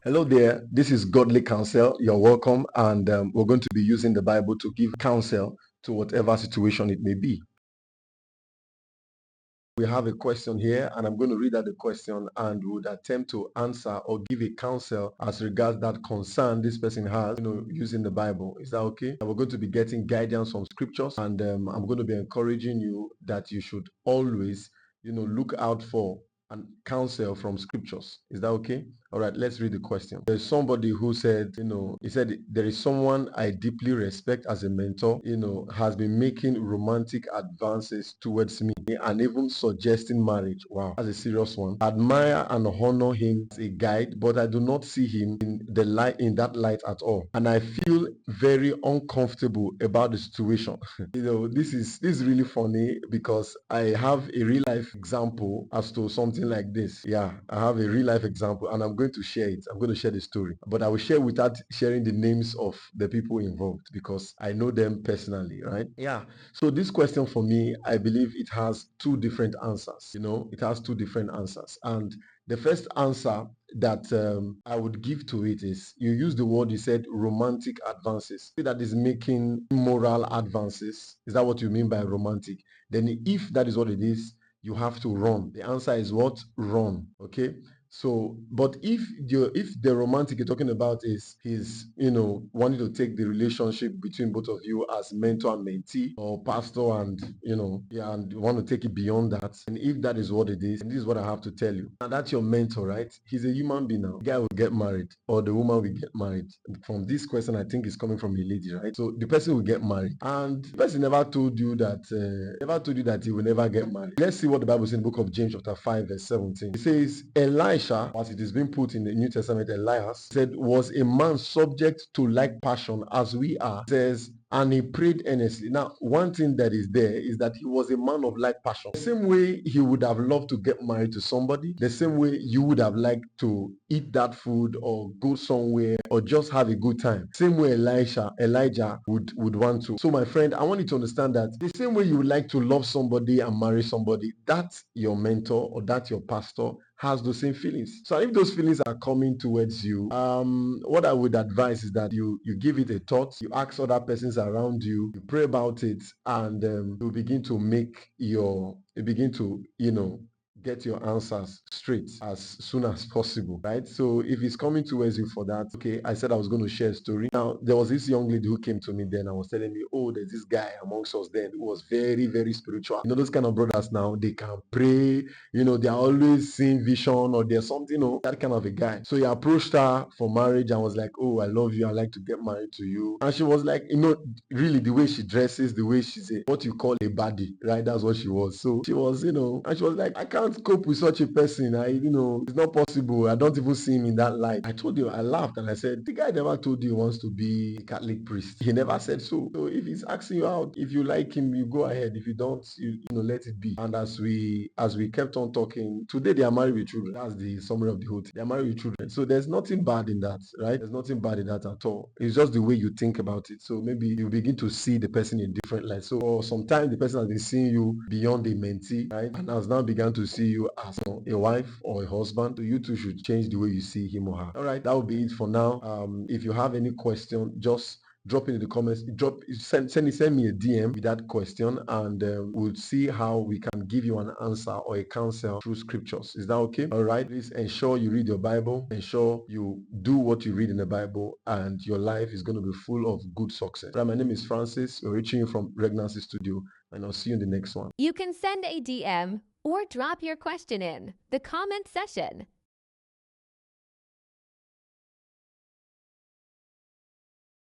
Hello there, this is Godly Counsel. You're welcome, and we're going to be using the Bible to give counsel to whatever situation it may be. We have a question here, and I'm going to read out the question and would attempt to answer or give a counsel as regards that concern this person has, using the Bible. Is that okay? And we're going to be getting guidance from scriptures, and I'm going to be encouraging you that you should always, look out for and counsel from scriptures. Is that okay? All right, let's read the question. There's somebody who said, he said, there is someone I deeply respect as a mentor, has been making romantic advances towards me and even suggesting marriage. Wow, that's a serious one. I admire and honor him as a guide, but I do not see him in that light at all. And I feel very uncomfortable about the situation. This is really funny because I have a real life example as to something like this. Yeah, I have a real life example, and I'm going to share it. I'm going to share the story, but I will share without sharing the names of the people involved because I know them personally, right? Yeah. So this question for me, I believe it has two different answers. It has two different answers, and the first answer that I would give to it is you use the word, you said romantic advances. That is making moral advances. Is that what you mean by romantic? Then if that is what it is, you have to run. The answer is what? Run. Okay. So, but if the romantic you're talking about is he's wanting to take the relationship between both of you as mentor and mentee, or pastor and and you want to take it beyond that, and if that is what it is, and this is what I have to tell you. Now that's your mentor, right? He's a human being now. The guy will get married, or the woman will get married. From this question, I think it's coming from a lady, right? So the person will get married, and the person never told you that he will never get married. Let's see what the Bible says in the book of James chapter 5 verse 17. It says Elisha, as it is being put in the New Testament, Elias said, was a man subject to like passion as we are. It says, and he prayed earnestly. Now, one thing that is there is that he was a man of like passion. The same way he would have loved to get married to somebody, the same way you would have liked to eat that food or go somewhere or just have a good time. Same way Elijah would want to. So my friend, I want you to understand that the same way you would like to love somebody and marry somebody, that's your mentor or that's your pastor has those same feelings. So if those feelings are coming towards you, what I would advise is that you give it a thought, you ask other persons around you, you pray about it, and you begin to get your answers straight as soon as possible, right? So if it's coming towards you for that, okay, I said I was going to share a story. Now, there was this young lady who came to me then and was telling me, oh, there's this guy amongst us then who was very, very spiritual. Those kind of brothers now, they can pray, they're always seeing vision, or there's something, that kind of a guy. So he approached her for marriage and was like, oh, I love you, I'd like to get married to you. And she was like, really the way she dresses, the way she's what you call a baddie, right? That's what she was. So she was, and she was like, I can't cope with such a person. It's not possible. I don't even see him in that light. I told you, I laughed and I said, the guy never told you he wants to be a Catholic priest. He never said so. So if he's asking you out, if you like him, you go ahead. If you don't, let it be. And as we kept on talking, today they are married with children. That's the summary of the whole thing. They are married with children. So there's nothing bad in that, right? There's nothing bad in that at all. It's just the way you think about it. So maybe you begin to see the person in different light. So for some time, the person has been seeing you beyond a mentee, right? And has now begun to see you as a wife or a husband. So you two should change the way you see him or her. All right, that will be it for now. If you have any question, just drop it in the comments. Send me a DM with that question, and we'll see how we can give you an answer or a counsel through scriptures. Is that okay? All right. Please ensure you read your Bible. Ensure you do what you read in the Bible, and your life is going to be full of good success. Right, my name is Francis. We're reaching you from Regnancy Studio, and I'll see you in the next one. You can send a DM or drop your question in the comment section.